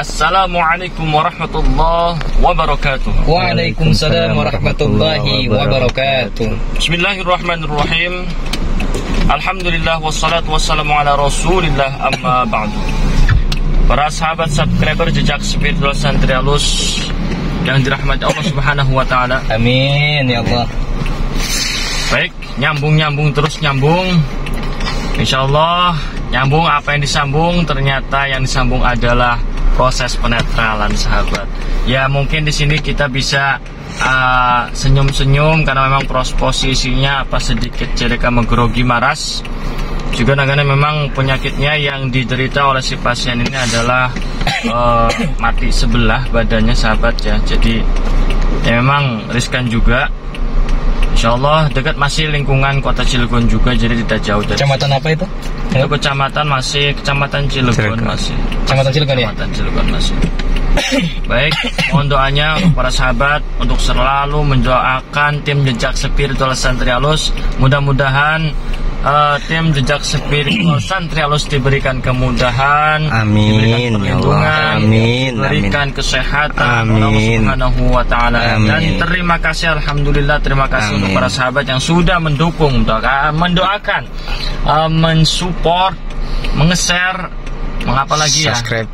Assalamualaikum warahmatullahi wabarakatuh. Waalaikumsalam warahmatullahi wabarakatuh. Bismillahirrahmanirrahim. Alhamdulillah wassalatu wassalamu ala rasulillah, amma ba'du. Para sahabat subscriber Jejak Spiritual Santri Alus yang dirahmati Allah Subhanahu wa taala. Amin ya Allah. Baik, nyambung terus nyambung. Insyaallah nyambung apa yang disambung, ternyata yang disambung adalah proses penetralan, sahabat. Ya mungkin di sini kita bisa senyum-senyum karena memang posisinya apa sedikit cerita menggrogi maras. Juga nagana memang penyakitnya yang diderita oleh si pasien ini adalah mati sebelah badannya, sahabat ya. Jadi ya memang riskan juga. Insyaallah dekat masih lingkungan kota Cilegon juga, jadi tidak jauh dari. Kecamatan apa itu? Itu kecamatan Cilegon masih. Kecamatan Cilegon ya? Kecamatan Cilegon masih. Baik, mohon doanya para sahabat untuk selalu mendoakan tim Jejak Spiritual Santri Alus. Mudah-mudahan tim Jejak Spiritual Santri Alus diberikan kemudahan, amin, diberikan perlindungan, amin, diberikan kesehatan amin, Allah Subhanahu wa taala. Dan terima kasih, alhamdulillah, terima kasih untuk para sahabat yang sudah mendukung, mendoakan, mensupport, mengeser, mengapa lagi ya? Subscribe.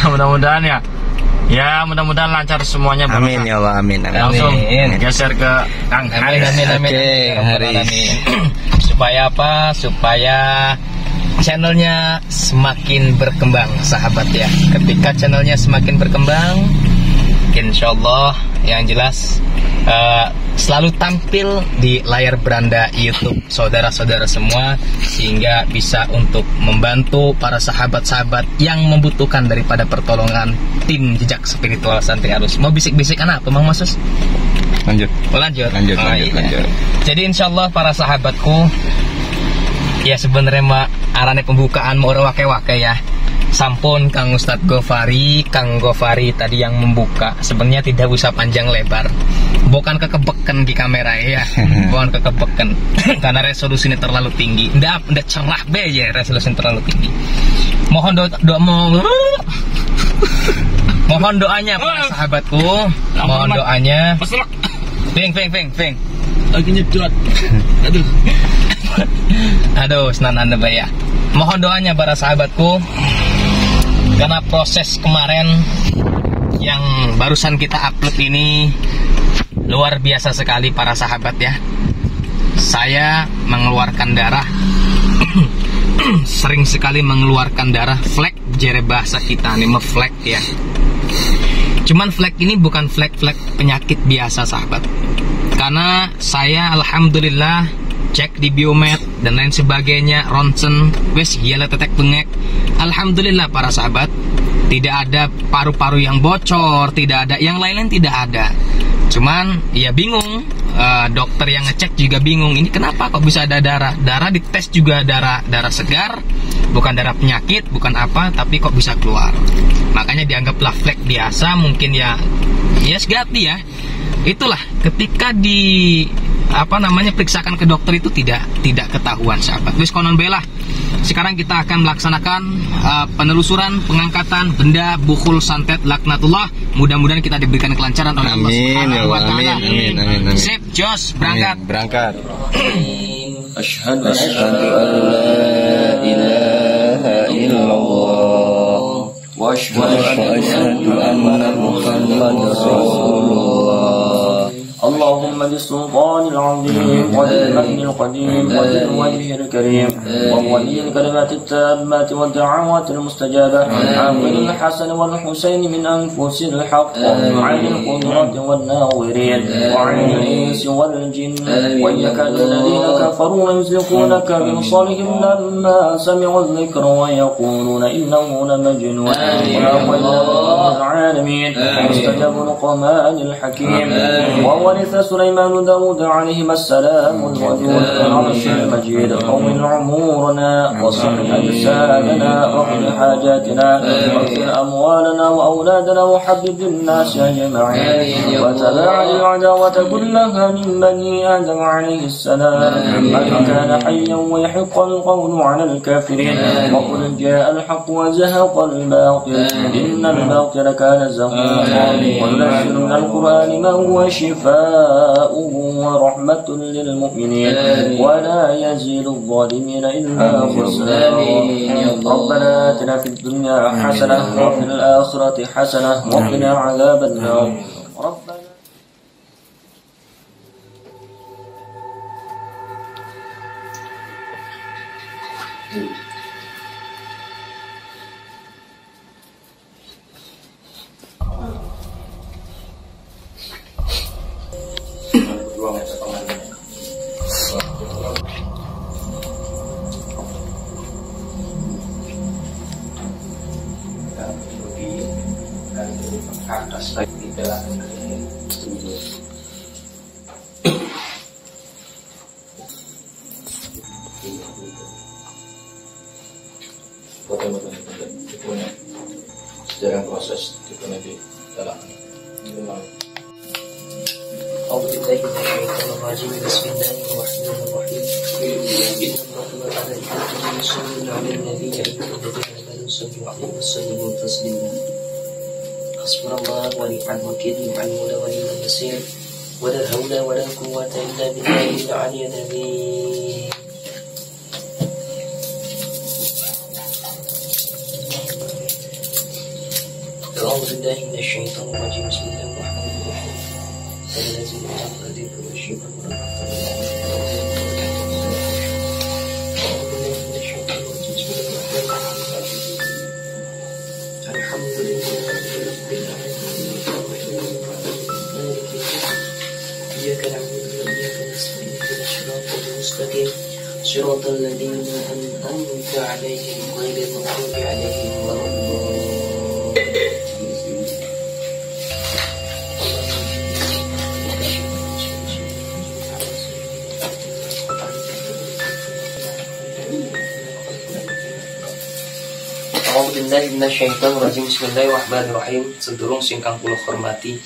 Mudah-mudahan ya mudah-mudahan lancar semuanya. Amin ya Allah, amin. Langsung geser ke Kang Haris. Amin. Supaya apa? Supaya channelnya semakin berkembang, sahabat ya. Ketika channelnya semakin berkembang, insyaallah yang jelas selalu tampil di layar beranda YouTube saudara-saudara semua, sehingga bisa untuk membantu para sahabat-sahabat yang membutuhkan daripada pertolongan tim Jejak Spiritual Santri Alus. Mau bisik-bisikan apa, Mang Masus? Lanjut. Jadi insyaallah para sahabatku, ya sebenarnya arane pembukaan mau wake-wake ya. Sampun Kang Ustadz Gofari, Kang Gofari tadi yang membuka, sebenarnya tidak usah panjang lebar. Bukan kekebeken di kamera ya, bukan kekebeken karena resolusinya terlalu tinggi. Nggak cerah be ya, resolusinya terlalu tinggi. Mohon mohon doanya para sahabatku, mohon doanya. Ping. Lagi nyedot. Aduh, senan Anda ya. Mohon doanya para sahabatku, karena proses kemarin yang barusan kita upload ini luar biasa sekali para sahabat ya. Saya mengeluarkan darah sering sekali mengeluarkan darah, flek jere bahasa kita nih, flek ya. Cuman flek ini bukan flek penyakit biasa, sahabat. Karena saya alhamdulillah cek di biomed dan lain sebagainya, ronsen, wes hiala tetek bengek. Alhamdulillah para sahabat, tidak ada paru-paru yang bocor, tidak ada yang lain-lain, tidak ada. Cuman ya bingung, dokter yang ngecek juga bingung, ini kenapa kok bisa ada darah dites juga darah segar, bukan darah penyakit, bukan apa, tapi kok bisa keluar. Makanya dianggaplah flek biasa, mungkin ya segati ya. Itulah ketika periksakan ke dokter itu tidak ketahuan, sahabat. Wis konon bela. Sekarang kita akan melaksanakan penelusuran pengangkatan benda bukhul santet laknatullah. Mudah-mudahan kita diberikan kelancaran oleh Allah Subhanahu wa taala. Amin. Sip, jos, berangkat. Asyhadu an la ilaha illallah wa asyhadu anna Muhammadar Rasulullah. اللهم بالسلطان العظيم وبالمن القديم وبالوجه الكريم وولي الكلمات التامات والدعوات المستجابة عن الحسن والحسين من أنفس الحق وعن القدرة والناظرين وعن الإنس والجن ويكاد الذين كفروا يزلقونك بأبصارهم لما سمعوا الذكر ويقولون إنه لمجنون وما العالمين مستجاب القرآن الحكيم وهو وورث سليمان داود عليهما السلام وذو العرش المجيد طول عمورنا وصل أجسادنا وقض حاجاتنا واغفر أموالنا وأولادنا وحبب الناس أجمعين وتباعد العداوة كلها من بني آدم عليه السلام من كان حيا ويحق القول على الكافرين وقل جاء الحق وزهق الباطل إن الباطل كان زهوقا وننزل من القرآن ما هو شفاء ورحمة للمؤمنين ولا يزيد الظالمين إلا خسارا ربنا آتنا في الدنيا حسنة وفي الآخرة حسنة وقنا عذاب النار ربنا dalam proses itu nanti dalam أعوذ بالله من الشيطان الرجيم بسم الله الرحمن الرحيم إن الله وملائكته يصلون على النبي يا أيها الذين آمنوا صلوا عليه وسلموا تسليما حسبنا الله ونعم الوكيل نعم المولى ونعم النصير ولا حول ولا قوة إلا بالله العلي العظيم أعوذ بالله من الشيطان الرجيم بسم الله الرحمن الرحيم الذي يعبد الشفاء الحمد لله رب العالمين إياك نعبد وإياك نستعين اهدنا الصراط المستقيم صراط الذين أنعمت عليهم غير المغضوب عليهم ولا الضالين A'udzubillahi minasyaitonirrajim. Bismillahirrahmanirrahim. Sedurung singkang kula hormati.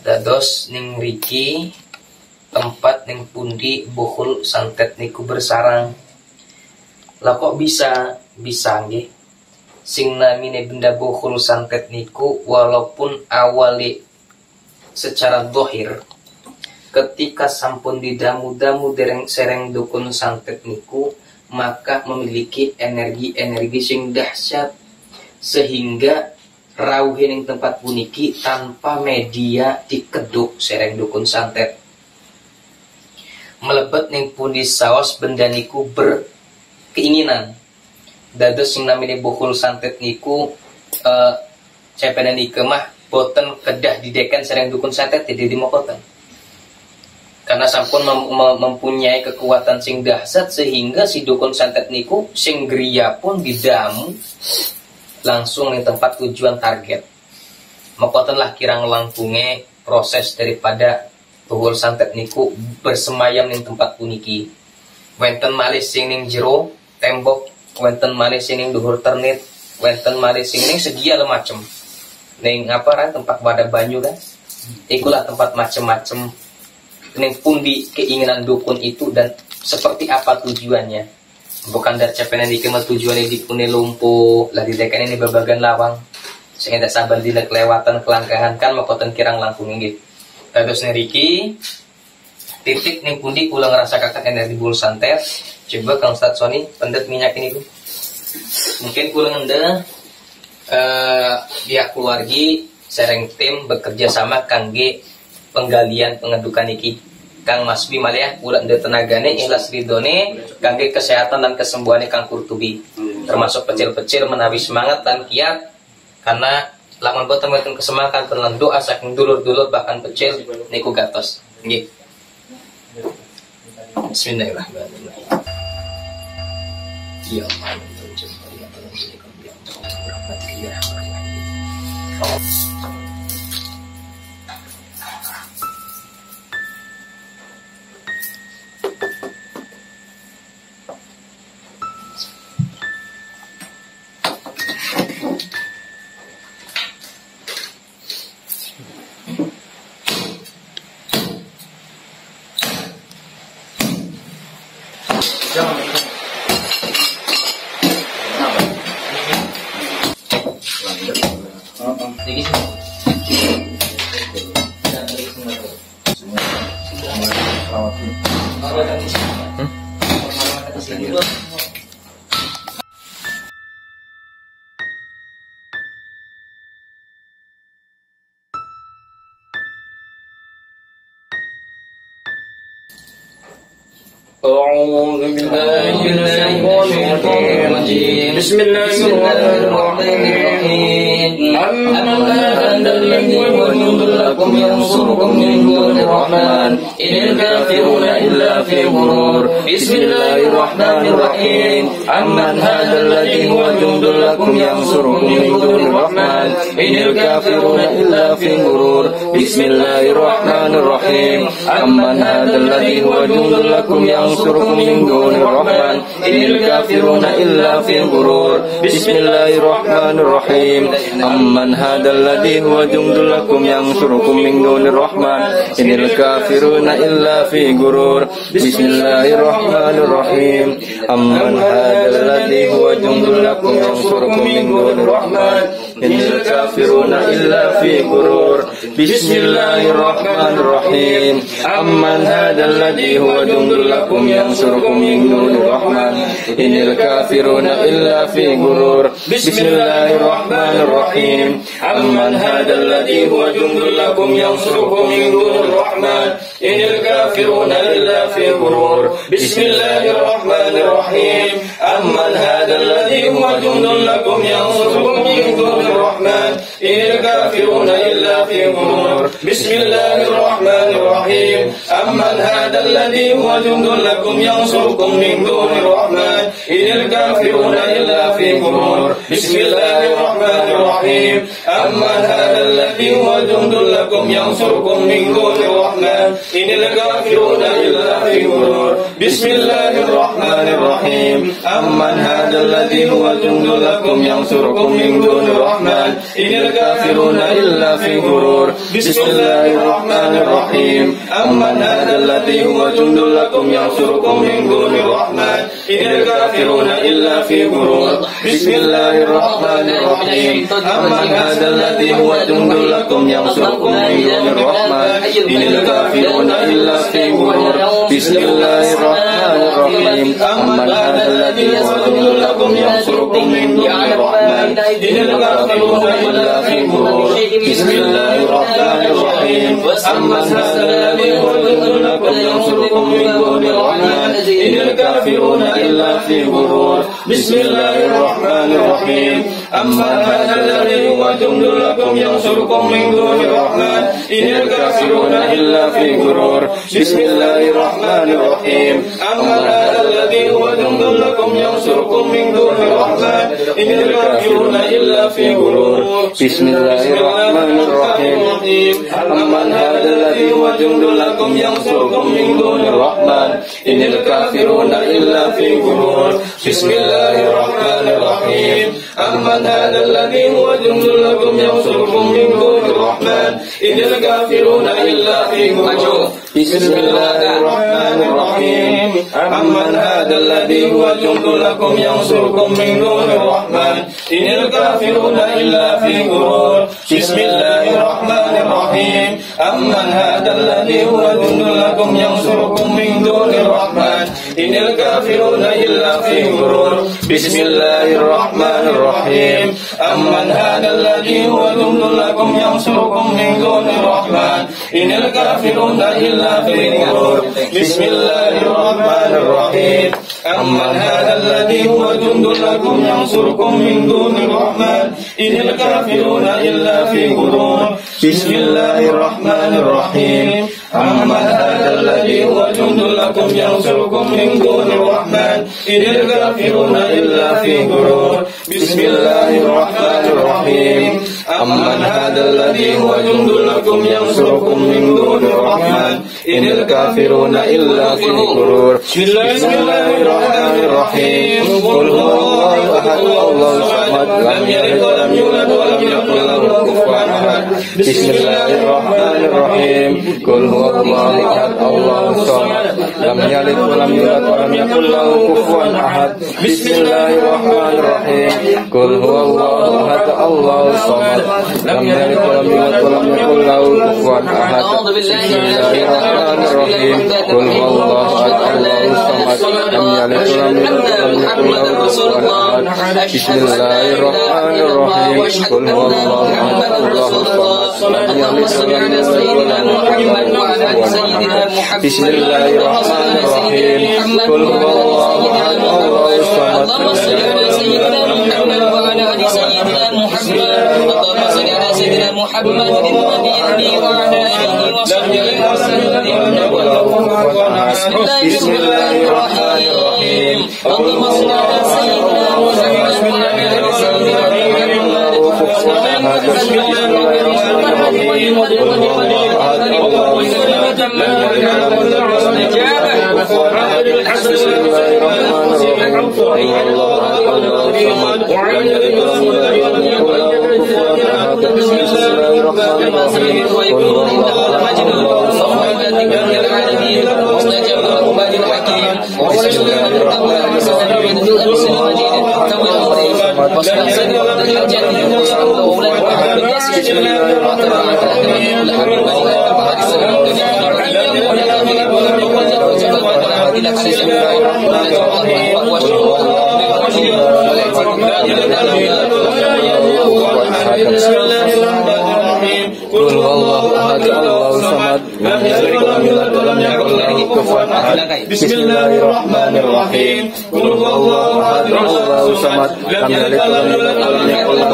Dados ning riki tempat ning pundi bukhul santet niku bersarang. Lah kok bisa nggih? Sing namine benda bukhul santet niku walaupun awali secara zahir ketika sampun didamu-damu dereng sereng dukun santet niku maka memiliki energi-energi sing dahsyat sehingga rawuhe ning tempat puniki tanpa media dikeduk sereng dukun santet melebet ning pundi saos benda niku berkeinginan dados sing namine bukhul santet niku cepene nike mah boten kedah dideken sereng dukun santet jadi dimokoten karena sampun mempunyai kekuatan sing dahsyat sehingga si dukun santet niku sing griya pun didamu langsung di tempat tujuan target. Mekotenlah kirang langkunge proses daripada bukhul santet niku bersemayam di tempat puniki. Wenten malih sing ning jero tembok, wenten malih sing ning dhuwur ternit, wenten malih sing ning segala macem. Ning apa tempat wadah banyu kan? Ikulah tempat macem-macem ning pundi keinginan dukun itu dan seperti apa tujuannya. Bukan dari cepene iki mah tujuane dipune lumpuh lah dideken ini babagan lawang sing ada sabar dina kelewatan kelangkahan kan makoten kirang langkung nggih. Dados niki titik ning pundi kula ngrasakaken energi bukhul santet. Coba Kang Ustaz Sony pendet minyak ini tuh. Mungkin kula ngende pihak keluargi sereng tim bekerja sama kangge penggalian pengedukan iki Kang Masbi malia ulah de tenagane ikhlas ridone kangge kesehatan dan kesembuhane Kang Kurtubi termasuk pecil-pecil menawi semangat dan kiat karena lamun boten wonten kesemangat lan doa saking dulur-dulur bahkan pecil niku gatos nggih. Bismillahirrahmanirrahim. Ya Allah أعوذ بالله من الشيطان الرجيم بسم الله الرحمن الرحيم أمن هذا الذي وجند لكم ينصركم من دون الرحمن إن الكافرون إلا في غرور بسم الله الرحمن الرحيم أمن هذا الذي وجند لكم ينصركم من دون الرحمن إن الكافرون إلا في غرور بسم الله الرحمن الرحيم أمن هذا الذي وجند لكم ينصركم من دون الرحمن إن الكافرون إلا في غرور بسم الله الرحمن الرحيم أمن هذا الذي هو جند لكم ينصركم من دون الرحمن إن الكافرون إلا في غرور بسم الله الرحمن الرحيم أمن هذا الذي هو جند لكم ينصركم من دون الرحمن إن الكافرون إلا في غرور بسم الله الرحمن الرحيم أمن هذا الذي هو جند لكم ينصركم من دون الرحمن إن الكافرون إلا في غرور بسم الله الرحمن الرحيم أمن هذا الذي هو جند لكم ينصركم من دون الرحمن إن الكافرون إلا في غرور بسم الله الرحمن الرحيم أمن هذا الذي هو جند لكم ينصركم من دون الرحمن إن الكافرون إلا في غرور بسم الله الرحمن الرحيم أمن هذا الذي هو جند لكم ينصركم من دون الرحمن إن الكافرون إلا في غرور بسم الله الرحمن الرحيم أمن هذا الذي هو جند لكم ينصركم من دون الرحمن إن الكافرون إلا في غرور بسم الله الرحمن الرحيم أمن هذا الذي هو جند لكم ينصركم من دون الرحمن إن الكافرون إلا في غرور بسم الله الرحمن الرحيم أمن هذا الذي هو جند لكم ينصركم من دون الرحمن إن الكافرون إلا في غرور بسم الله الرحمن الرحيم أمن هذا الذي هو جند لكم ينصركم من دون الرحمن إن الكافرون إلا في غرور بسم الله الرحمن الرحيم أمن هذا الذي هو جند لكم ينصركم من دون الرحمن إن الكافرون إلا في غرور بسم الله الرحمن الرحيم أمن هذا الذي هو جند لكم ينصركم من دون الرحمن إن الكافرون إلا في غرور بسم الله الرحمن الرحيم أمن هذا الذي هو جند لكم ينصركم من دون الرحمن إن الكافرون إلا في غرور بسم الله الرحمن الرحيم أمن هذا الذي هو جند لكم ينصركم من دون الرحمن إن الكافرون إلا في غرور بسم الله الرحمن الرحيم أمن هذا الذي هو جند لكم ينصركم من دون الرحمن إن الكافرون إلا في غرور بسم الله الرحمن الرحيم أمن هذا الذي هو جند لكم ينصركم من دون الرحمن إن الكافرون إلا في غرور بسم الله الرحمن الرحيم أمن هذا الذي هو جند لكم ينصركم من دون الرحمن إن الكافرون إلا في غرور بسم الله الرحمن الرحيم أمن هذا الذي هو جند لكم ينصركم من دون الرحمن إن الكافرون إلا في غرور بسم الله الرحمن الرحيم أمن هذا الذي هو جند لكم ينصركم من دون الرحمن إن الكافرون إلا في غرور بسم الله الرحمن الرحيم أمن هذا الذي هو جند لكم ينصركم من دون الرحمن إن الكافرون إلا في غرور بسم الله الرحمن الرحيم أمن هذا الذي هو جند لكم ينصركم من دون الرحمن إن الكافرون إلا في غرور بسم الله الرحمن الرحيم أمن هذا الذي هو جند لكم ينصركم من دون الرحمن إن الكافرون إلا في غرور بسم الله الرحمن الرحيم قل هو الله أحد الله الصمد لم يلد ولم يولد ولم يكن له كفوا أحد بسم الله الرحمن الرحيم قل هو الله أحد الله الصمد لم يلد ولم يولد ولم يكن له كفوا أحد بسم الله الرحمن الرحيم قل هو الله أحد الله الصمد لم يلد ولم يولد ولم يكن له كفوا أحد بسم الله الرحمن الرحيم قل هو الله أحد الله الصمد لم يلد ولم يولد ولم يكن له كفوا أحد أحد بسم الله الرحمن الرحيم قل هو الله أحد الله الصمد اللهم صل على سيدنا محمد وعلى آل سيدنا محمد بسم الله الرحمن الرحيم قل هو الله أحد الله الصمد اللهم صل على سيدنا محمد وعلى آل سيدنا محمد اللهم صل على سيدنا محمد النبي وعلى آله وصحبه وسلم بسم الله الرحمن الرحيم اللهم صل على سيدنا محمد وعلى آل سيدنا Bismillahirrahmanirrahim. Qul huwallahu ahad Allahu samad lam yalid walam yulad walam yakul lahu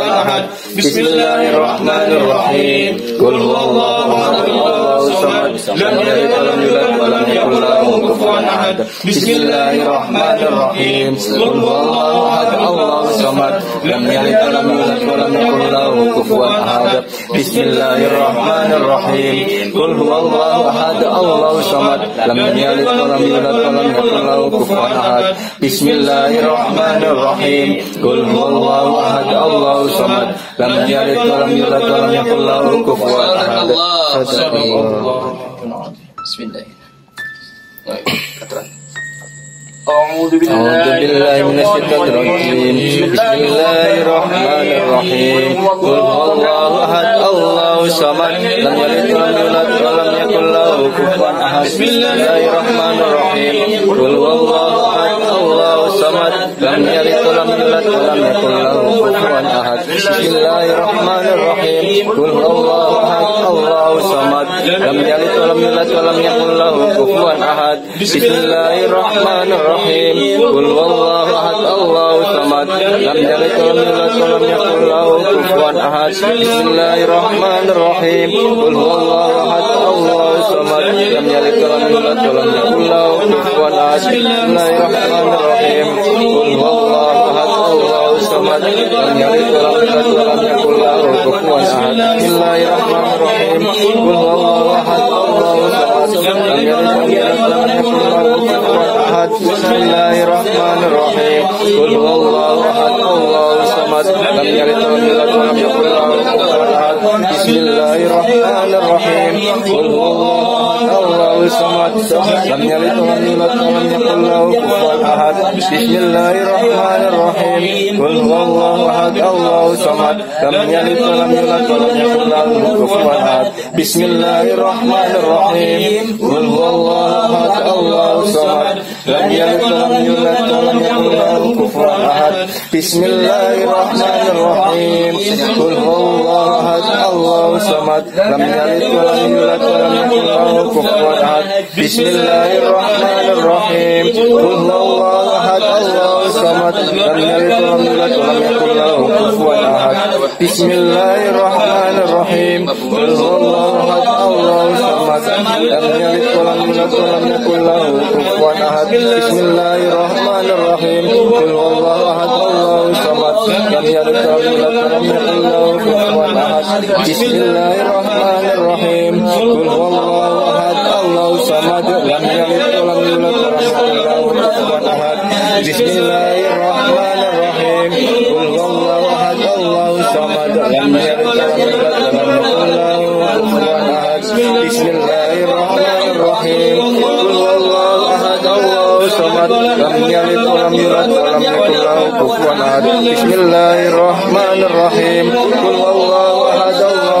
kufuwan ahad. Bismillahirrahmanirrahim. Qul huwallahu ahad Allahu samad lam yalid walam yulad walam yakul lahu kufuwan ahad. Bismillahirrahmanirrahim. Qul huwallahu ahad Allahu samad lam yalid walam yulad walam yakul lahu kufuwan ahad. Bismillahirrahmanirrahim. Qul huwallahu ahad Allahu samad lam yalid walam yulad walam yakul lahu kufuwan ahad. Bismillahirrahmanirrahim. Qul huwallahu ahad Allahu samad lam yalid walam yulad walam yakul lahu kufuwan ahad. Bismillahirrahmanirrahim. أعوذ بالله من الشيطان الرجيم بسم الله الرحمن الرحيم قل هو الله أحد الله الصمد لم يلد ولم يولد ولم يكن له كفوا أحد بسم الله الرحمن الرحيم قل هو الله أحد الله الصمد لم يلد ولم يولد ولم يكن له كفوا أحد بسم الله الرحمن الرحيم قل هو الله أحد الله الصمد لم يلد ولم يولد ولم يكن له كفوا أحد بسم الله الرحمن الرحيم قل هو الله أحد الله الصمد لم يلد ولم يولد ولم يكن له كفوا أحد بسم الله الرحمن الرحيم قل هو الله أحد الله الصمد لم يلد ولم يولد ولم يكن له كفوا أحد بسم الله الرحمن الرحيم قل هو الله أحد الله الصمد لم يلد ولم يولد ولم يكن له كفوا أحد بسم الله الرحمن الرحيم قل هو الله أحد الله الصمد لم يلد ولم يولد ولم يكن له كفوا أحد بسم الله الرحمن الرحيم قل هو الله أحد الله الصمد لم يلد ولم يولد ولم يكن له كفوا أحد بسم الله الرحمن الرحيم قل هو الله الله الصمد لم يلد ولم يولد ولم يكن له كفوا أحد بسم الله الرحمن الرحيم قل هو الله أحد الله الصمد لم يلد ولم يولد ولم يكن له كفوا أحد بسم الله الرحمن الرحيم قل هو الله أحد الله الصمد لم يلد ولم يولد ولم يكن له كفوا أحد بسم الله الرحمن الرحيم قل هو الله أحد الله الصمد لم يلد ولم يولد ولم يكن له كفوا أحد بسم الله الرحمن الرحيم قل هو الله أحد الله الصمد لم يلد ولم يولد ولم يكن له كفوا أحد بسم الله الرحمن الرحيم قل هو الله أحد الله الصمد لم يلد ولم يولد ولم يكن له كفوا أحد بسم الله الرحمن الرحيم قل هو الله أحد الله الصمد لم يلد ولم يولد ولم يكن له كفوا أحد بسم الله الرحمن الرحيم قل هو الله أحد الله الصمد لم يلد ولم يولد ولم يكن له كفوا أحد بسم الله الرحمن الرحيم قل هو الله أحد الله الصمد لم يلد ولم يولد ولم يكن له كفوا أحد بسم الله الرحمن الرحيم قل هو الله أحد الله الصمد لم يلد ولم يولد ولم يكن له كفوا أحد بسم الله الرحمن الرحيم قل هو الله أحد الله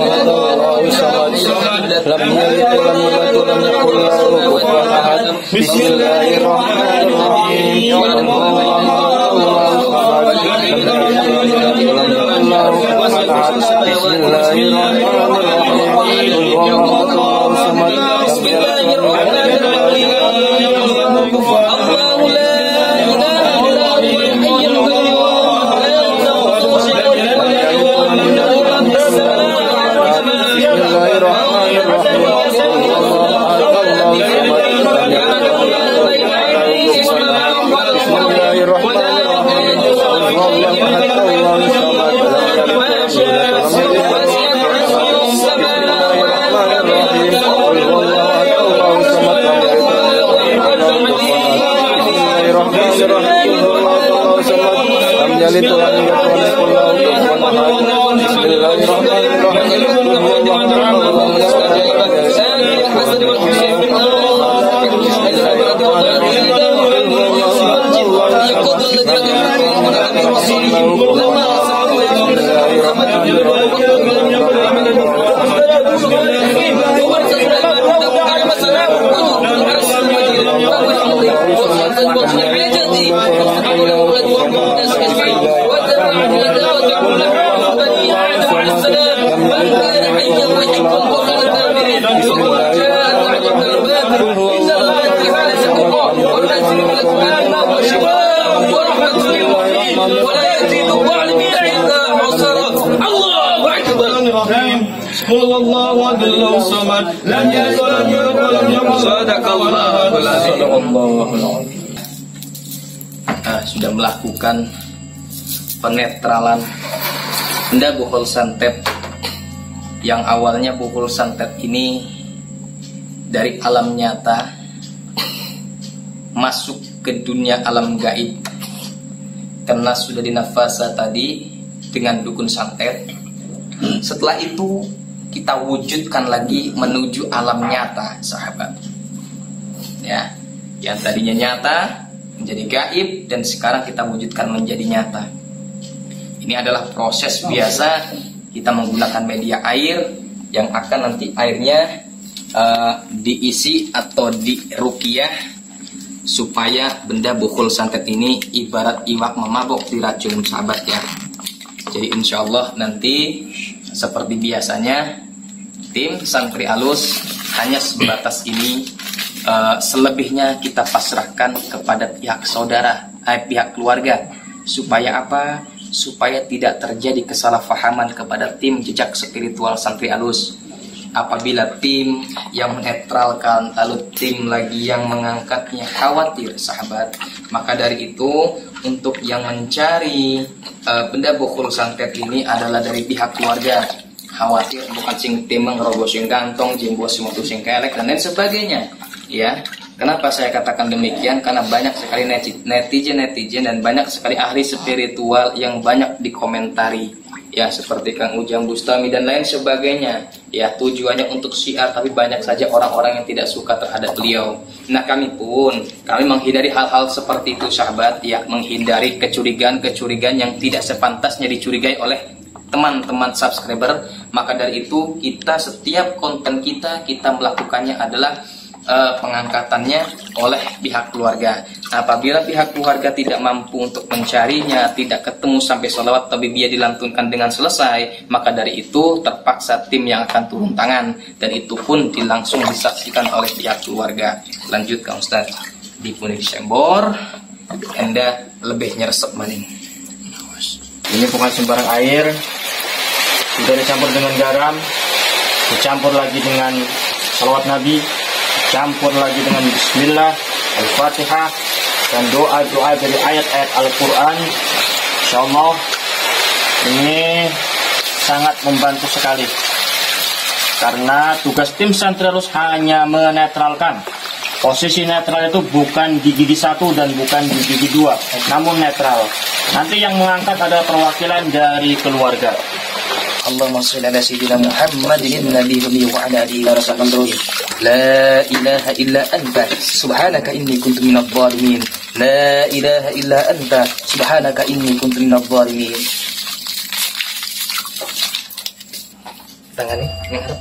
ahad Allahu samad lam yalid wa lam yulad wa lam yakul lahu kufuwan ahad. Bismillahirrahmanirrahim. Sudah melakukan penetralan benda buhul santet yang awalnya buhul santet ini dari alam nyata masuk ke dunia alam gaib karena sudah dinafasa tadi dengan dukun santet. Setelah itu kita wujudkan lagi menuju alam nyata, sahabat. Ya, yang tadinya nyata menjadi gaib dan sekarang kita wujudkan menjadi nyata. Ini adalah proses biasa kita menggunakan media air yang akan nanti airnya diisi atau diruqyah supaya benda bukhul santet ini ibarat iwak memabok diracun, sahabat ya. Jadi insya Allah nanti seperti biasanya tim santri alus hanya sebatas ini. Selebihnya kita pasrahkan kepada pihak saudara, pihak keluarga. Supaya apa? Supaya tidak terjadi kesalahpahaman kepada tim jejak spiritual santri alus. Apabila tim yang menetralkan lalu tim lagi yang mengangkatnya khawatir, sahabat, maka dari itu untuk yang mencari benda bukhul santet ini adalah dari pihak keluarga. Khawatir bukan sing timeng rogo sing gantong jembo sing motu sing kelek dan lain sebagainya. Ya, kenapa saya katakan demikian? Karena banyak sekali netizen dan banyak sekali ahli spiritual yang banyak dikomentari. Ya, seperti Kang Ujang Bustami dan lain sebagainya. Ya, tujuannya untuk syiar, tapi banyak saja orang-orang yang tidak suka terhadap beliau. Nah, kami menghindari hal-hal seperti itu, sahabat. Ya, menghindari kecurigaan-kecurigaan yang tidak sepantasnya dicurigai oleh teman-teman subscriber. Maka dari itu, setiap konten kita melakukannya adalah pengangkatannya oleh pihak keluarga. Apabila pihak keluarga tidak mampu untuk mencarinya, tidak ketemu sampai sholawat tapi dia dilantunkan dengan selesai, maka dari itu terpaksa tim yang akan turun tangan, dan itu pun langsung disaksikan oleh pihak keluarga. Lanjut Kang Ustaz, dipuni disembor, Anda lebih nyeresep maning. Ini bukan sembarang air, sudah dicampur dengan garam, dicampur lagi dengan salawat Nabi, campur lagi dengan bismillah, Al-Fatihah dan doa-doa dari ayat-ayat Al-Quran. Insyaallah ini sangat membantu sekali, karena tugas tim Santrialus hanya menetralkan. Posisi netral itu bukan di gigi 1 dan bukan di gigi 2, namun netral. Nanti yang mengangkat adalah perwakilan dari keluarga. Allahumma shalli ala sayyidina Muhammadin nabiyyi wa ala alihi wa sahbihi. La ilaha illa anta subhanaka inni kuntu minadh dhalimin. La ilaha illa anta subhanaka inni kuntu minadh dhalimin. Tangannya ngarep.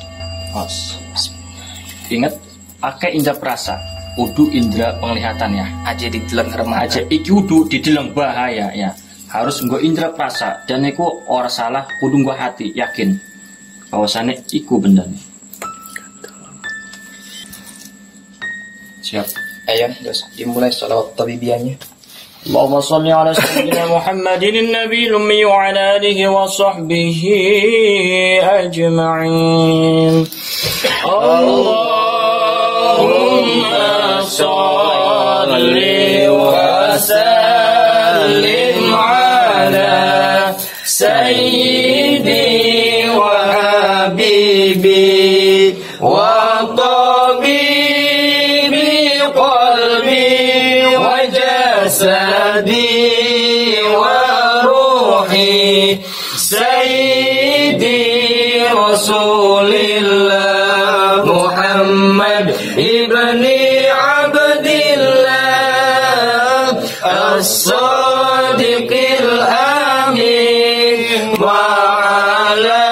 Ingat, pakai indra perasa, kudu indra penglihatannya. Aja di deleng remah. Aja iki kudu dideleng bahaya ya. Harus nggo indra perasa dan iku ora salah, kudu nggo hati yakin bahwasane iku bendane. Siap. Ayo, terus dimulai sholawat tabibiannya. Allahumma shalli ala sayyidina Muhammadin nabiyil ummi wa ala alihi wa sahbihi ajma'in. Allahumma shalli wa sallim ala sayyidi wa habibi wa tabibi qalbi wa jasadi wa ruhi sayyidi rasulillah Muhammad ibni Abdillah as-sadiqil amin wa ala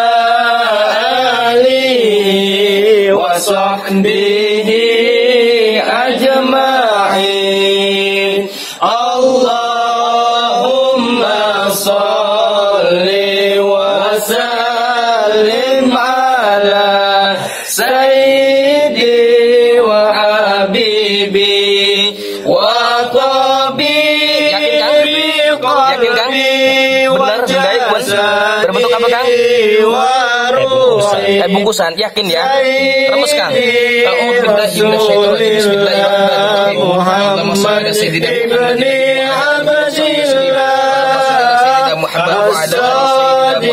alihi wa sahbihi ajma'in. Allahumma salli wa sallim ala sayyidi wa habibi wa tabibi qalbi wa jasadi Berbentuk apa, Kang? wa ruhi. Bungkusan, yakin ya? Remes, Kang. A'udzubillahi minasyaitonir rajim. Bismillahirrahmanirrahim. Allahumma shalli ala sayyidina Muhammad wa ala ali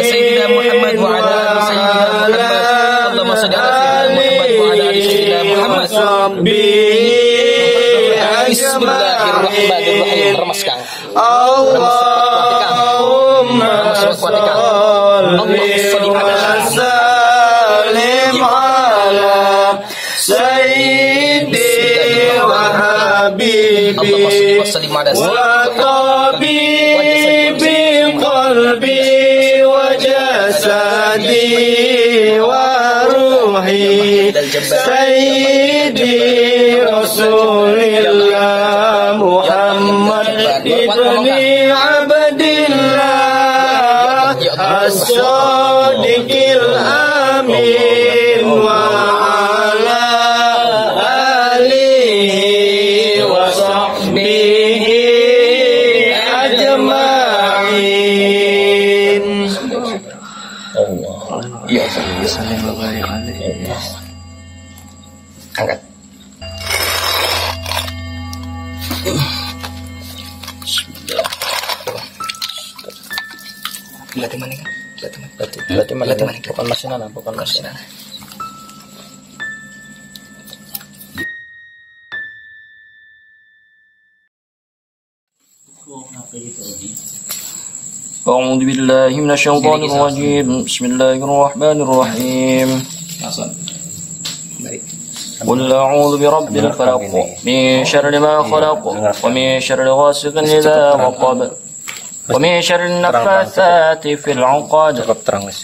sayyidina Muhammad wa ala ali sayyidina Muhammad. Allahumma shalli ala sayyidina Muhammad wa ala ali sayyidina Muhammad. Bismillahirrahmanirrahim. Remes, Kang. Allahumma salli wa sallim ala sayyidi wa habibi wa tabibi qalbi wa jasadi wa ruhi sayyidi rasulillah Muhammad ibni Abdillah as-sadiqil amin wa ala alihi wa sahbihi ajma'in. Ya, sallallahu alaihi. Angkat. Latih mana, kan? Latih mana? Bukan masinan, bukan masinan. أعوذ بالله من الشيطان الرجيم بسم الله الرحمن الرحيم قل أعوذ برب الفلق من شر ما خلق ومن شر غاسق إذا وقب ومن شر النفاثات في العقد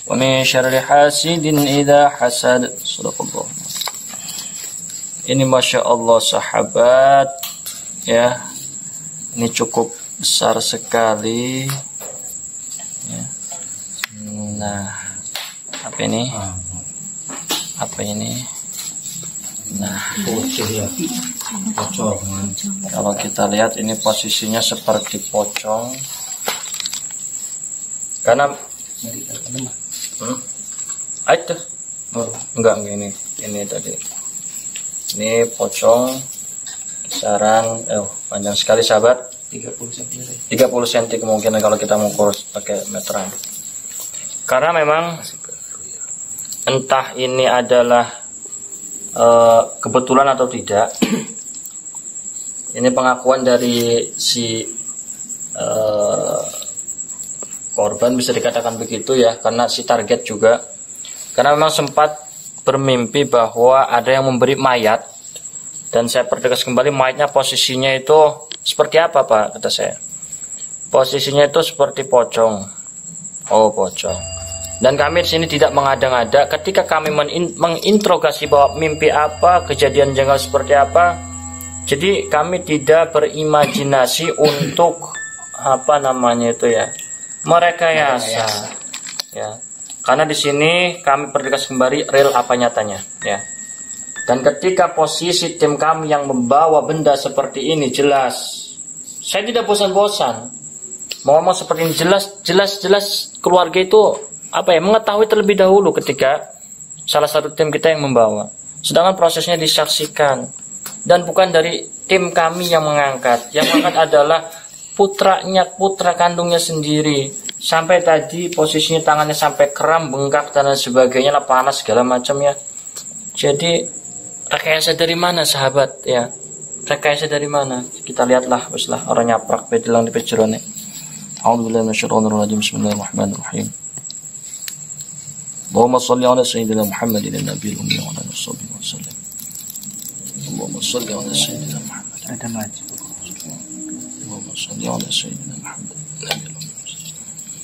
ومن شر حاسد إذا حسد صدق الله. Ini Masya Allah sahabat ya, ini cukup besar sekali ya. Nah, apa ini? Apa ini? Nah, kalau kita lihat ini posisinya seperti pocong. Karena itu enggak ini tadi. Ini pocong Kisaran panjang sekali sahabat, 30 cm. 30 cm kemungkinan kalau kita mengukur pakai meteran. Karena memang entah ini adalah kebetulan atau tidak, ini pengakuan dari si korban, bisa dikatakan begitu ya, karena si target juga. Karena memang sempat bermimpi bahwa ada yang memberi mayat, dan saya pertegas kembali, mayatnya posisinya itu seperti apa Pak, kata saya. Posisinya itu seperti pocong. Oh, pocong. Dan kami di sini tidak mengada-ngada. Ketika kami menginterogasi bahwa mimpi apa, kejadian janggal seperti apa, jadi kami tidak berimajinasi untuk merekayasa. Ya. Karena di sini kami pertegas kembali real apa nyatanya, ya. Dan ketika posisi tim kami yang membawa benda seperti ini jelas, saya tidak bosan-bosan mau ngomong seperti ini, jelas keluarga itu mengetahui terlebih dahulu ketika salah satu tim kita yang membawa. Sedangkan prosesnya disaksikan, dan bukan dari tim kami yang mengangkat. Yang mengangkat adalah putra kandungnya sendiri. Sampai tadi posisinya tangannya sampai kram, bengkak dan sebagainya, panas segala macam ya. Jadi rekayasa dari mana sahabat ya? Rekayasa dari mana? Kita lihatlah, orang nyaprak bedilang di pejerone. A'udzubillahi minasyaitonirrajim. Bismillahirrahmanirrahim. Allahumma shalli ala sayyidina Muhammadin nabiyil ummi wa ala alihi wasallam. Allahumma shalli ala sayyidina Muhammad. Ada maju. Allahumma shalli ala sayyidina Muhammad nabiyil ummi.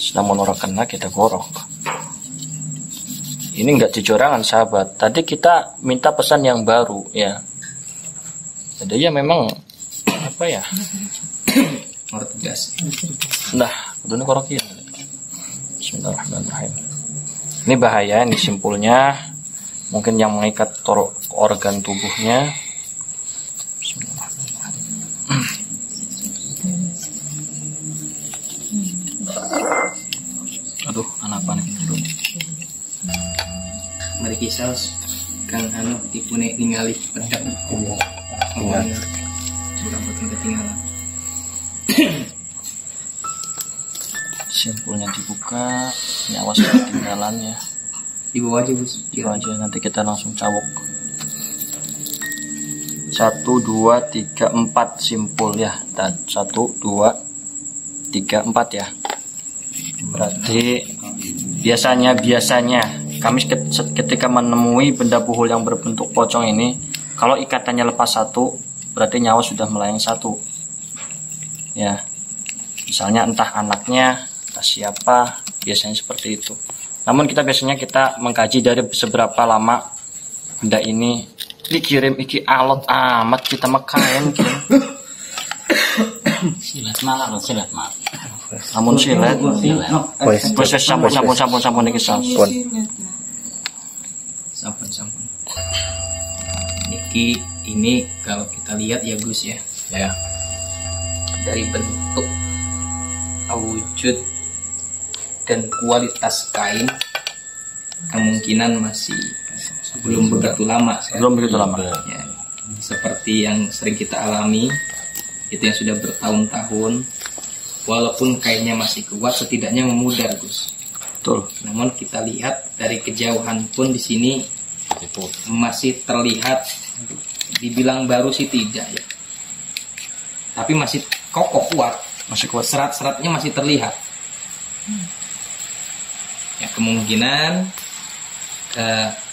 Sedang menorokkan kita gorok. Ini enggak dijorangan sahabat. Tadi kita minta pesan yang baru ya. Jadi ya memang Orang tegas. Nah, udah korok ya. Bismillahirrahmanirrahim. Ini bahaya, ini simpulnya mungkin yang mengikat organ tubuhnya. Bismillahirrahmanirrahim. Aduh, anak panik dulu. Mari kisah kan tipu ningali pedang. Bukan ketinggalan. Simpulnya dibuka, ini awas ketinggalan ya. Di bawah aja Gus. Di bawah aja, nanti kita langsung cabuk. 1, 2, 3, 4 simpul ya. Dan 1, 2, 3, 4 ya. Berarti biasanya kami ketika menemui benda buhul yang berbentuk pocong ini, kalau ikatannya lepas 1, berarti nyawa sudah melayang 1 ya. Misalnya entah anaknya, entah siapa, biasanya seperti itu. Namun kita mengkaji dari seberapa lama benda ini dikirim, iki alot amat kita makain silat mak. Namun silat. Proses sampun iki sampun. Sampun. Ini kalau kita lihat ya Gus ya. Ya. Dari bentuk, wujud dan kualitas kain kemungkinan masih belum begitu lama. Ya, seperti yang sering kita alami, itu yang sudah bertahun-tahun, walaupun kainnya masih kuat, setidaknya memudar Gus. Betul. Namun kita lihat dari kejauhan pun di sini masih terlihat, dibilang baru sih tidak ya, tapi masih kokoh kuat. Masih kuat. Serat-seratnya masih terlihat. Ya, kemungkinan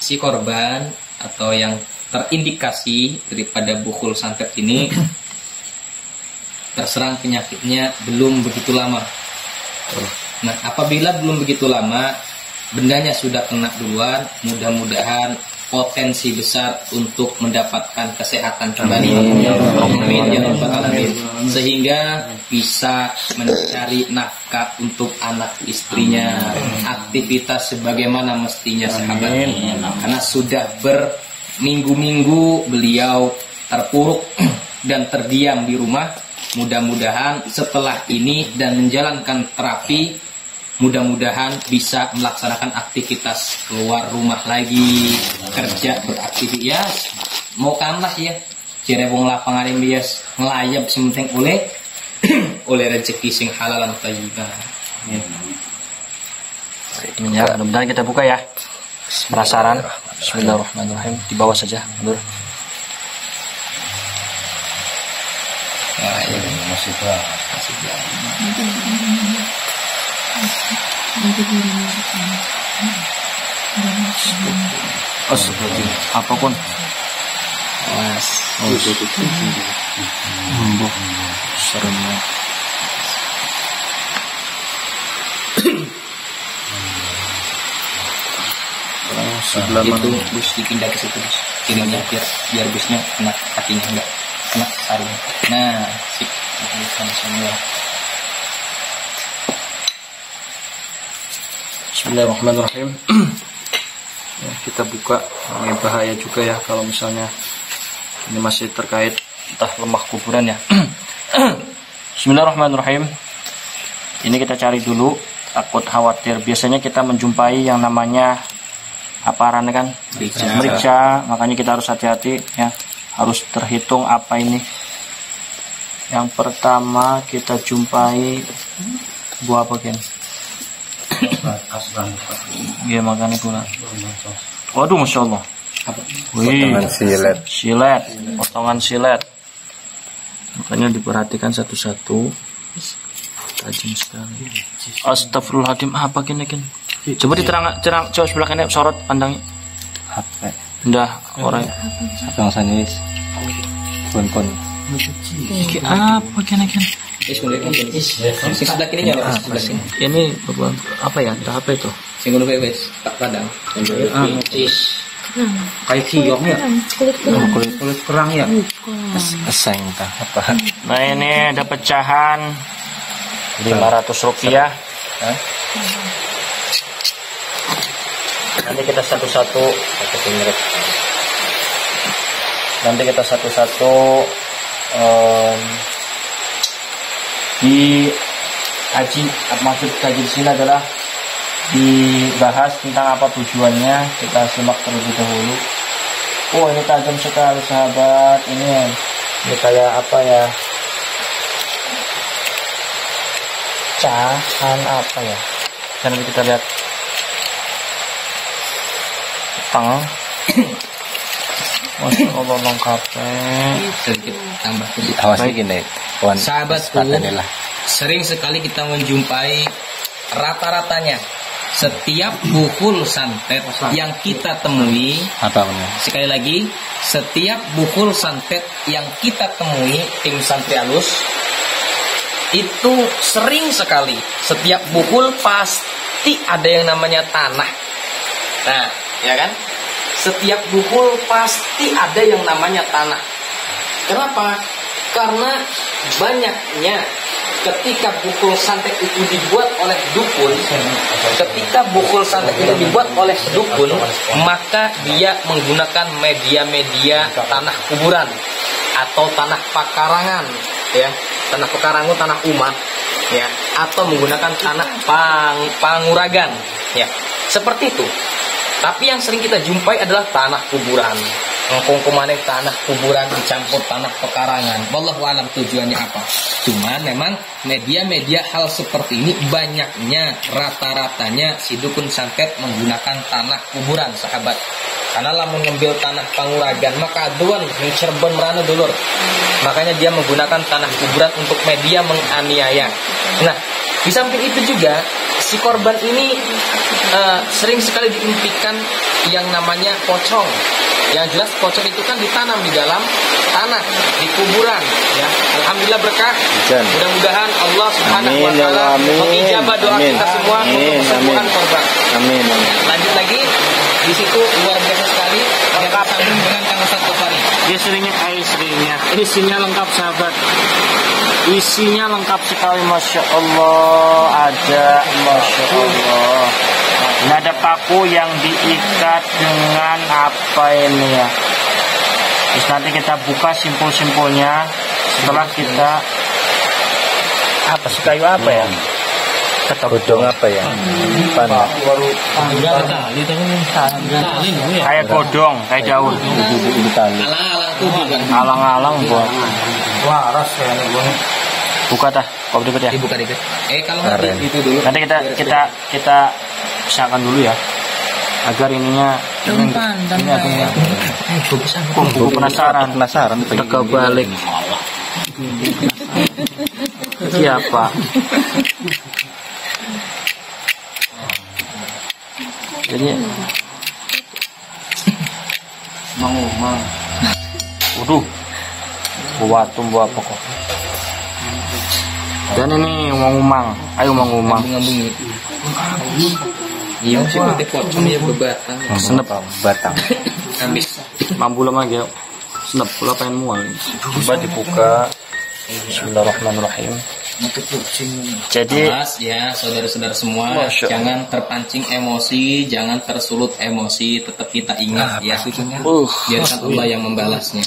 si korban atau yang terindikasi daripada bukhul santet ini terserang penyakitnya belum begitu lama. Nah, apabila belum begitu lama, bendanya sudah kena duluan, mudah-mudahan potensi besar untuk mendapatkan kesehatan kembali. Amin ya rabbal alamin. Sehingga bisa mencari nafkah untuk anak istrinya, aktivitas sebagaimana mestinya sahabat. Karena sudah berminggu-minggu beliau terpuruk dan terdiam di rumah. Mudah-mudahan setelah ini dan menjalankan terapi, mudah-mudahan bisa melaksanakan aktivitas keluar rumah lagi, kerja, beraktivitas, mau kanlah ya, Jere wong lapangan bias ngelayap sementing oleh oleh rezeki sing halal lan thayyibah. Ya, mudah-mudahan kita buka ya. Penasaran? Bismillahirrahmanirrahim. Di bawah saja, mundur. Nah, ya. Masih berapa? Apapun. Mas. Serem. Sebelah itu bus dipindah ke situ, bus. Kirinya biar busnya kena kakinya, enggak kena sarung. Nah, sip. Semua. Bismillahirrahmanirrahim. Ya, kita buka. Ini bahaya juga ya kalau misalnya ini masih terkait entah lemah kuburan ya. Bismillahirrahmanirrahim. Ini kita cari dulu, takut khawatir. Biasanya kita menjumpai yang namanya aparan kan, merica. Makanya kita harus hati-hati ya, harus terhitung apa ini. Yang pertama kita jumpai buah apa kan? Iya, makanya pula. Waduh, masya Allah. Wih, silet, potongan silet. Makanya diperhatikan satu-satu. Tajam sekali. Astagfirullahaladzim, apa kini kan? Coba diterang, coba sebelah kanan sorot pandangnya. HP. Udah orang. HP yang sanis. Pon. Ini apa kini kan? Sebelah kirinya loh, sebelah sini. Ini apa ya? Entah apa itu? Singgung wes, tak padang. Kayak kiok ya. Kulit kerang ya. Asing entah apa. Nah, ini ada pecahan 500 rupiah. Nanti kita satu-satu di kaji. Maksud kaji di sini adalah dibahas tentang apa tujuannya. Kita simak terlebih dahulu. Oh, ini tajam sekali sahabat. Ini kayak apa ya? Cahan apa ya? Dan nanti kita lihat. Tang. Masya Allah lengkapnya. Sedikit tambah. Awas gini. Sahabatku, sering sekali kita menjumpai rata-ratanya setiap bukul santet yang kita temui. Apa benar? Sekali lagi, setiap bukul santet yang kita temui tim santri alus itu sering sekali setiap bukul pasti ada yang namanya tanah. Nah, ya kan? Setiap bukul pasti ada yang namanya tanah. Kenapa? Karena banyaknya ketika bukul santet itu dibuat oleh dukun, maka dia menggunakan media-media tanah kuburan atau tanah pekarangan, ya, tanah pekarangan, tanah umat, ya, atau menggunakan tanah panguragan, ya, seperti itu. Tapi yang sering kita jumpai adalah tanah kuburan. Ngkong-komane tanah kuburan dicampur tanah pekarangan. Wallahu alam tujuannya apa. Cuman memang media-media hal seperti ini banyaknya, rata-ratanya si dukun santet menggunakan tanah kuburan, sahabat. Karena lah mengambil tanah panguragan maka aduan mencerben merana dulur. Makanya dia menggunakan tanah kuburan untuk media menganiaya. Nah, di samping itu juga si korban ini sering sekali diimpikan yang namanya pocong. Yang jelas pocong itu kan ditanam di dalam tanah, di kuburan, ya. Alhamdulillah berkah. Mudah-mudahan Allah Subhanahu wa taala mengijabah doa kita semua untuk kesembuhan korban. Amin. Lanjut lagi, di situ luar biasa sekali lengkap dengan Kang Ustaz Tofari. Isinya lengkap sahabat. Isinya lengkap sekali, masya Allah. Ada, masya Allah. Ini ada paku yang diikat dengan apa ini ya? Terus nanti kita buka simpul-simpulnya. Setelah kita apa sih, kayu apa ya? Godong apa ya? Panah. Kayak godong, kayak daun. Alang-alang buat. Waras ya nih. Buka dah, kau dikit ya. Dibuka dikit. Kalau nggak itu dulu. Nanti kita pisahkan dulu ya. Agar ininya ini agaknya. Aku penasaran. Teka balik. Siapa? Jadi mau. Waduh. Buat tumbuh apa kok? Dan ini umang-umang. Ayo umang-umang. Iya sih nanti potong ya bebatang. Senep Batang. Ambis. mampu lemah ya. Senep pula pengen mual. Coba dibuka. Bismillahirrahmanirrahim. Jadi Ya saudara-saudara semua, jangan terpancing emosi, jangan tersulut emosi, tetap kita ingat ya. Biarkan Allah yang membalasnya.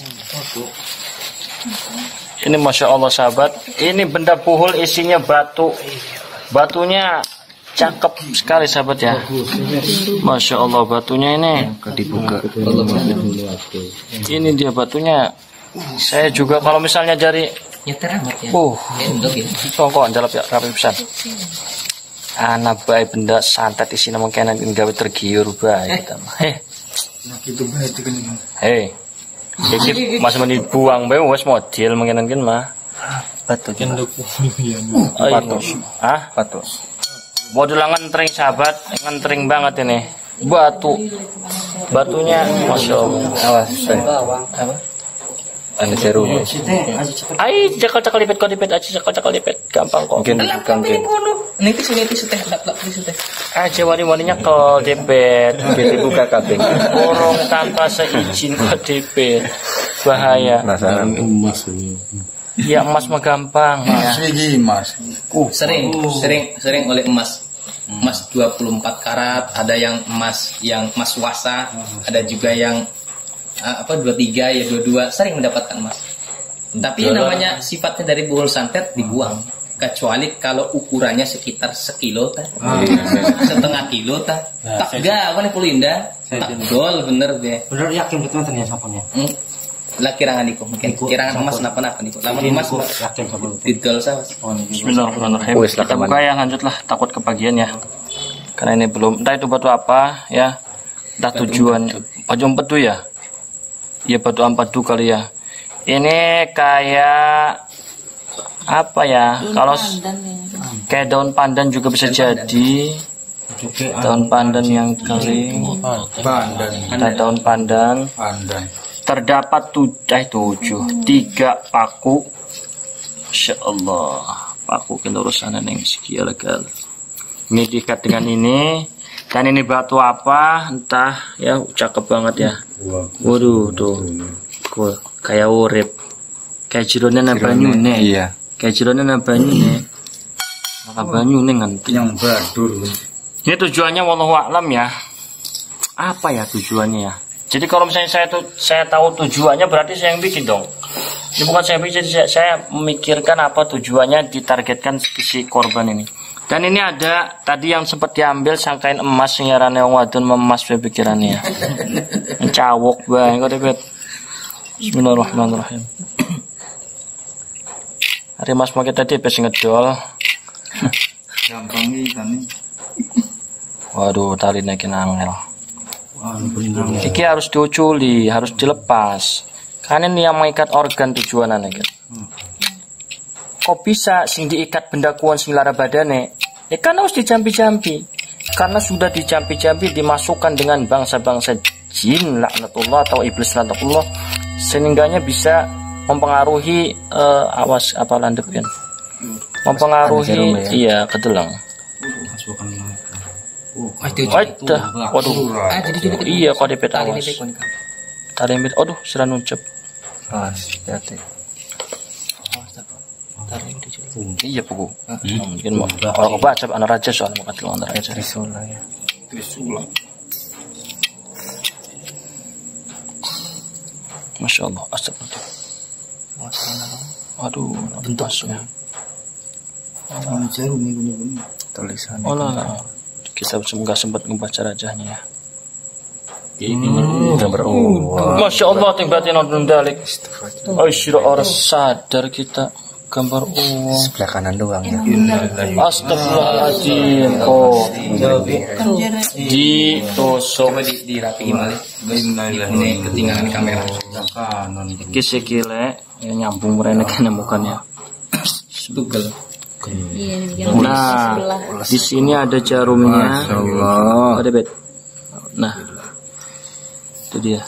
ini Masya Allah sahabat, ini benda puhul isinya batu. Batunya cakep sekali sahabat ya. Masya Allah batunya ini. Dibuka. Ini dia batunya. Saya juga kalau misalnya dari Nyeter amat ya. Endok ya. Kok jalap ya rapi pisan. Anak baik benda santet isi nama kena gawe tergiur baik kita mah. Hei. Iki masih mau dibuang bae wes model mengenan kan mah. Batu. Patus. Ah? Patus. Model ngentring sahabat, ngentring banget ini. Batunya Masya Allah. Awas. Apa? Anu seru. Ai cakal lipet gampang kok. Mungkin kangkeng. Nanti sini teh lap teh. Aja wani-waninya ke depet. Dibuka kabeh. Orang tanpa seizin ke depet. Bahaya. Penasaran. Ya emas mah gampang ya. Sering oleh emas 24 karat, ada yang emas wasa, ada juga yang 23 ya 22, sering mendapatkan emas. Tapi namanya sifatnya dari buhul santet dibuang, kecuali kalau ukurannya sekitar sekilo setengah kilo tak gak apa nih pulinda tak gol bener deh. Bener yakin betul ternyata sapunya. Lah kirangan iku mungkin kirangan emas napa niku. Lamun emas yakin sama didol sawas. Bismillahirrahmanirrahim. Kita buka ya, lanjutlah, takut kebagian ya. Karena ini belum, entah itu batu apa ya. Entah tujuannya. Batu empedu ya. Iya batu empedu kali ya. Ini kayak apa ya? Kalau kayak daun pandan juga bisa jadi. Daun pandan yang kering. Daun pandan. Terdapat 3 paku. Masya Allah. Paku kelurusan yang sekian legal. Ini diikat dengan ini. Dan ini batu apa? Entah ya, cakep banget ya. Waduh tuh. Kayak urip. Kayak jironan banyune. Iya. Kayak jironan banyune. Maka banyune nganti. Yang badur. Ini tujuannya wallahu a'lam ya. Apa ya tujuannya ya? Jadi kalau misalnya saya tahu tujuannya, berarti saya yang bikin dong. Ini bukan saya bikin, saya memikirkan apa tujuannya ditargetkan si korban ini. Dan ini ada tadi yang sempat diambil sangkain emas nyarane wong wadon memas pikirannya. Cawok bae kok dipet. Bismillahirrahmanirrahim. Hari mas mau kita tipes ngedol. Gampang iki. Waduh, tali naikin angel. Iki harus diuculi, harus dilepas. Karena ini yang mengikat organ tujuannya kan. Kok bisa sing diikat benda kuon sing lara badane? Kan harus dijampi-jampi. Karena sudah dijampi-jampi dimasukkan dengan bangsa-bangsa jin laknatullah atau iblis laknatullah, sehingganya bisa mempengaruhi awas apa landep kan. Mempengaruhi iya kedelang. Waduh. Iya kok dipet awas. Tali mit. Aduh, sudah nuncep. Hati-hati. Iya pugu. Mungkin mau. Kalau baca anak raja soal mau katil anak raja. Trisula ya. Masya Allah. Astagfirullah. Aduh, bentuk ya. Jarum ini. tulisannya. Oh lah, kita nggak sempat membaca rajahnya ya. Gambar Masya Allah, tingbatin nonton dalik. Aisyah orang sadar kita gambar uang. sebelah kanan doang ya. Astagfirullahaladzim. Oh, di tusuk dirapiin balik. Ini ketinggalan kamera. kisi-kile ya, nyambung mereka kena bukannya. Tugel. Nah, di sini ada jarumnya. Allah. Ada bet. Nah, itu dia.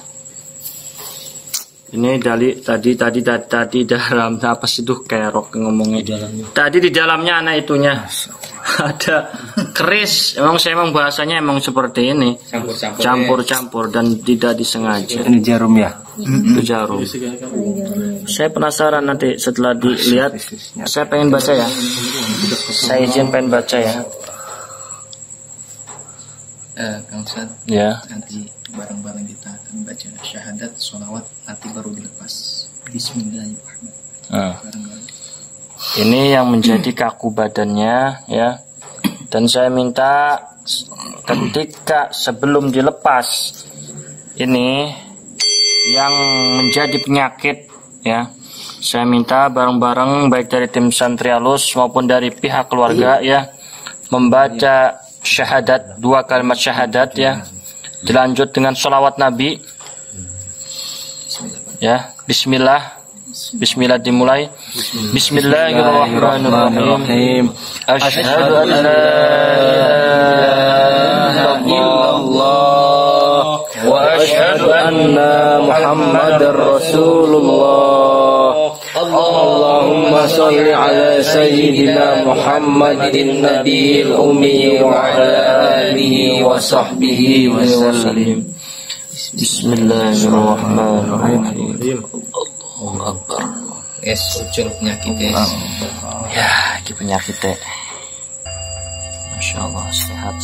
Ini tadi dalam apa sih tuh kerok ngomongnya. Tadi di dalamnya anak itunya ada keris. Emang bahasanya emang seperti ini. Campur-campur dan tidak disengaja. Ini jarum ya. Itu jarum. Saya penasaran nanti setelah dilihat. Saya pengen baca ya. Saya izin pengen baca ya. Kang Ustaz, Ya. nanti bareng-bareng kita akan baca syahadat, sholawat, nanti baru dilepas. Bismillahirrahmanirrahim. Bareng-bareng. Ini yang menjadi kaku badannya ya. Dan saya minta ketika sebelum dilepas ini yang menjadi penyakit ya. Saya minta bareng-bareng baik dari tim santri alus maupun dari pihak keluarga ya membaca syahadat, 2 kalimat syahadat ya. Dilanjut dengan sholawat Nabi. Ya, bismillah. Bismillah dimulai. Bismillahirrahmanirrahim. Asyhadu an la ilaha illallah wa asyhadu anna Muhammadar Rasulullah. Allahumma salli ala sayyidina Muhammadin nabiyil ummi wa ala alihi wa sahbihi wa sallim. Bismillahirrahmanirrahim. Allahu Akbar. Yes, ucul penyakitnya. Ya, ini penyakitnya. Masya Allah, sehat.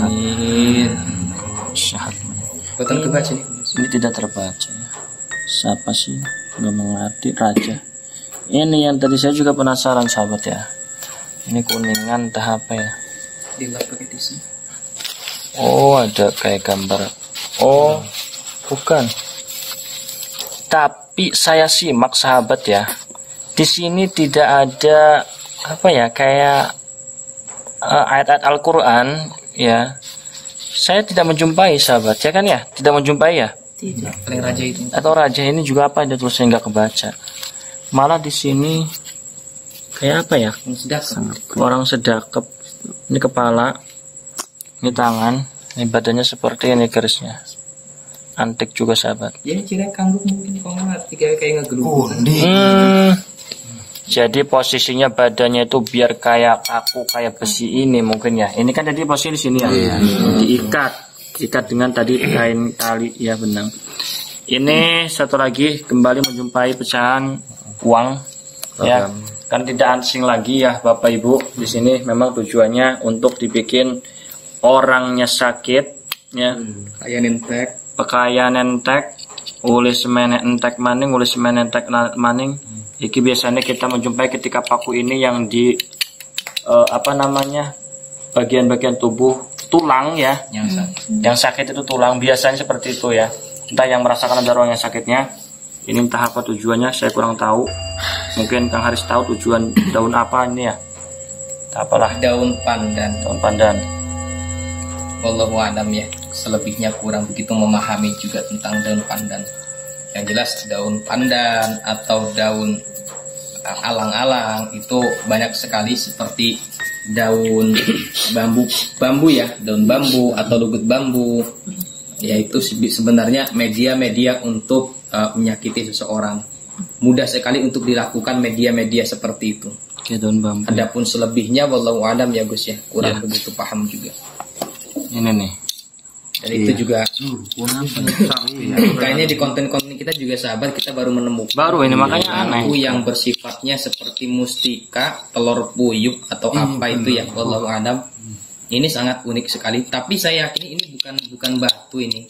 Amin. Sehat. Betul kebaca nih. Ini tidak terbaca ya. Siapa sih? Nggak mengerti raja. Ini yang tadi saya juga penasaran sahabat ya. Ini kuningan entah apa ya. Dilap pakai tisu. Oh, ada kayak gambar. Oh, bukan. Tapi saya simak sahabat ya. Di sini tidak ada apa ya kayak ayat-ayat Al-Quran ya. Saya tidak menjumpai sahabat ya kan ya. Tidak menjumpai ya. Paling raja itu. Atau raja ini juga apa ada tulisnya nggak kebaca. Malah di sini kayak apa ya? Orang sedekap. Ini kepala, ini tangan, ini badannya seperti ini garisnya. Antik juga sahabat. Jadi ciri kangguk mungkin kalau nggak kayak ngegelung. Jadi posisinya badannya itu biar kayak kaku kayak besi ini mungkin ya. Ini kan tadi posisi di sini ya. Diikat dengan tadi kain tali ya benang. Ini satu lagi kembali menjumpai pecahan uang ya. Kan tidak asing lagi ya Bapak Ibu. Di sini memang tujuannya untuk dibikin orangnya sakit ya. Pakaian entek, uli semen entek maning, Iki biasanya kita menjumpai ketika paku ini yang di bagian-bagian tubuh tulang ya, yang sakit itu tulang biasanya seperti itu ya. Entah yang merasakan ada orang yang sakitnya, ini entah apa tujuannya saya kurang tahu. Mungkin Kang Haris tahu tujuan daun apa ini ya? Apalah Daun pandan. Wallahu a'lam ya. Selebihnya kurang begitu memahami juga tentang daun pandan. Yang jelas daun pandan atau daun alang-alang itu banyak sekali seperti daun bambu ya, daun bambu atau lugut bambu, yaitu sebenarnya media-media untuk menyakiti seseorang. Mudah sekali untuk dilakukan media-media seperti itu. Daun bambu. Adapun selebihnya wallahu a'lam ya Gus ya, kurang begitu paham juga. Ini nih. Dan itu juga kayaknya di konten-konten kita juga sahabat kita baru menemukan ini makanya aneh yang bersifatnya seperti mustika, telur puyuh atau apa itu ya, wallahu a'lam. Ini sangat unik sekali, tapi saya yakin ini bukan batu ini.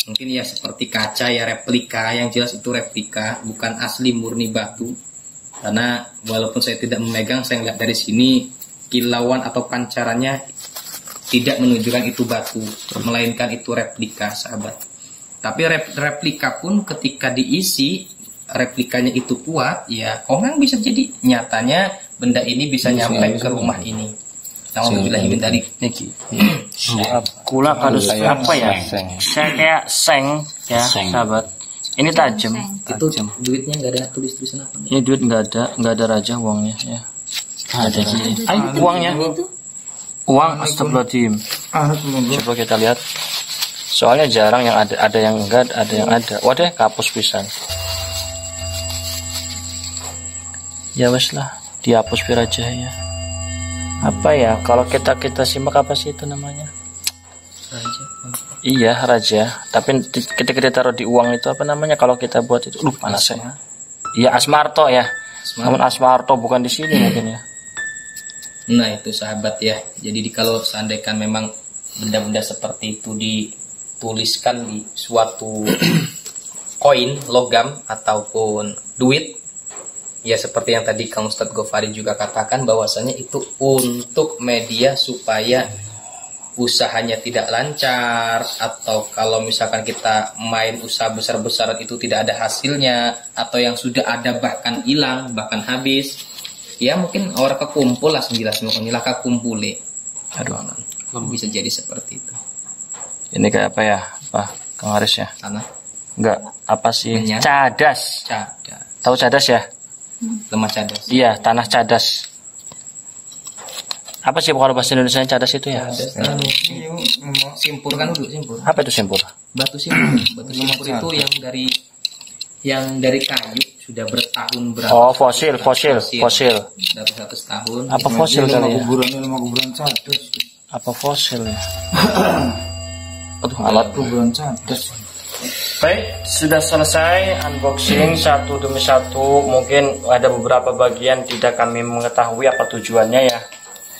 Mungkin ya seperti kaca ya, replika, yang jelas itu replika, bukan asli murni batu. Karena walaupun saya tidak memegang, saya lihat dari sini kilauan atau pancarannya tidak menunjukkan itu batu, melainkan itu replika, sahabat. Tapi replika pun ketika diisi, replikanya itu kuat, ya orang bisa jadi nyatanya benda ini bisa nyampe ke rumah ini. Alhamdulillah min dzalik. Kula kadus apa ya? Saya kayak seng ya, sahabat. Ini tajam. Itu duitnya nggak ada tulis-tulisan apa? Ini duit nggak ada raja uangnya ya. Ada sih. Uangnya. Uang astagfirullahaladzim. Coba kita lihat. Soalnya jarang yang ada yang enggak, ada yang ada. Waduh, kapus pisan. Ya wes lah, dihapus piraja ya. Apa ya? Kalau kita simak apa sih itu namanya? Raja. Iya raja. Tapi ketika ditaruh di uang itu apa namanya? Kalau kita buat itu, panas ya. Iya Asmarto ya. Namun Asmarto bukan di sini mungkin ya. Nah itu sahabat ya. Jadi kalau seandainya memang benda-benda seperti itu dituliskan di suatu koin, logam ataupun duit, ya seperti yang tadi Kang Ustadz Gofari juga katakan bahwasanya itu untuk media supaya usahanya tidak lancar, atau kalau misalkan kita main usaha besar-besaran itu tidak ada hasilnya, atau yang sudah ada bahkan hilang, bahkan habis, ya mungkin orang kekumpul lah sejelas mukanya kekumpule. Aduh, bisa jadi seperti itu. Ini kayak apa ya, Pak Kang Haris ya? Tanah? Enggak, apa sih? Minyak? Cadas. Cadas. Tahu cadas ya? Lemah cadas. Iya, tanah cadas. Apa sih kalau bahasa Indonesia cadas itu ya? Simpur kan dulu, simpur. Apa itu simpur? Batu simpur. Batu simpur itu yang dari kayu sudah bertahun berapa? Oh, fosil. Dari 100 tahun. Apa fosil kali ya? Kuburan cadas. Apa fosil ya? Aduh, alat Kuburan cadas. Baik, sudah selesai unboxing satu demi satu. Mungkin ada beberapa bagian tidak kami mengetahui apa tujuannya ya.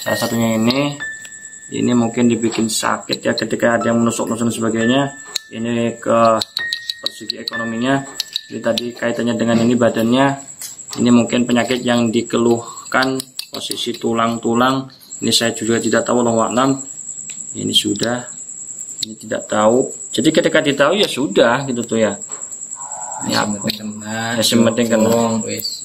Salah satunya ini mungkin dibikin sakit ya ketika ada yang menusuk-nusuk dan sebagainya. Ini ke persegi ekonominya. Jadi tadi kaitannya dengan ini badannya. Ini mungkin penyakit yang dikeluhkan, posisi tulang-tulang. Ini saya juga tidak tahu, Allahu a'lam. Ini sudah, ini tidak tahu. Jadi ketika ditahu ya sudah gitu tuh ya. Ya, teman. Ya penting kena. Wes.